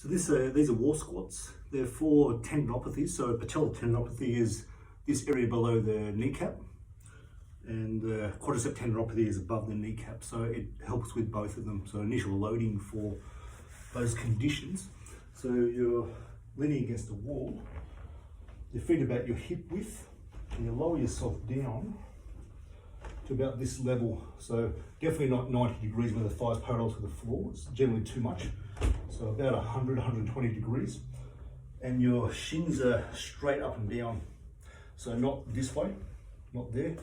These are wall squats. They're for tendinopathies. So patellar tendinopathy is this area below the kneecap, and quadricep tendinopathy is above the kneecap. So it helps with both of them. So initial loading for those conditions. So you're leaning against the wall, your feet about your hip width, and you lower yourself down to about this level. So definitely not 90 degrees where the thighs parallel to the floor. It's generally too much. So about 100, 120 degrees. And your shins are straight up and down. So not this way, not there.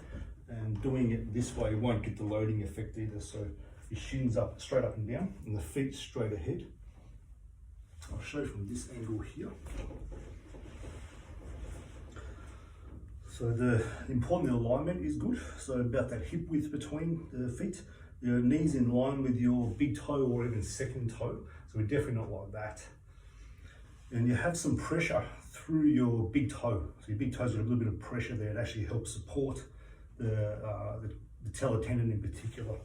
And doing it this way won't get the loading effect either. So your shins up, straight up and down, and the feet straight ahead. I'll show you from this angle here. So the important alignment is good. So about that hip width between the feet, your knees in line with your big toe or even second toe. So we're definitely not like that. And you have some pressure through your big toe. So your big toe's got a little bit of pressure there. It actually helps support the patellar tendon in particular.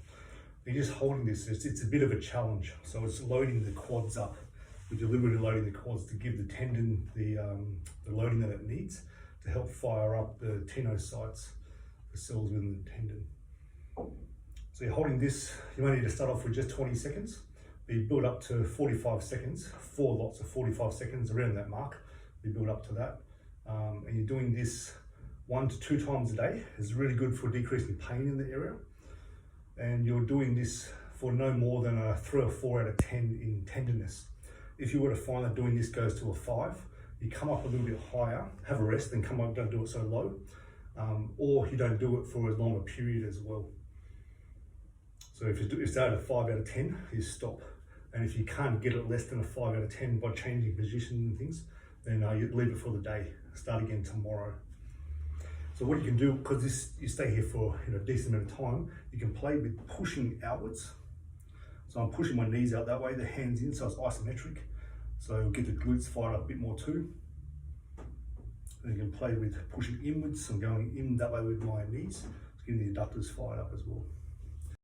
You're just holding this, it's a bit of a challenge. So it's loading the quads up. We're deliberately loading the quads to give the tendon the loading that it needs to help fire up the tenocytes, the cells within the tendon. So you're holding this, you only need to start off with just 20 seconds, but you build up to 45 seconds, 4 lots of 45 seconds around that mark. You build up to that. And you're doing this 1 to 2 times a day. It's really good for decreasing pain in the area. And you're doing this for no more than a 3 or 4 out of 10 in tenderness. If you were to find that doing this goes to a 5, you come up a little bit higher, have a rest, then come up, don't do it so low. Or you don't do it for as long a period as well. So if you start at a 5 out of 10, you stop. And if you can't get it less than a 5 out of 10 by changing position and things, then you leave it for the day, start again tomorrow. So what you can do, because you stay here for a decent amount of time, you can play with pushing outwards. So I'm pushing my knees out that way, the hands in, so it's isometric. So get the glutes fired up a bit more too. And you can play with pushing inwards and going in that way with my knees, getting the adductors fired up as well.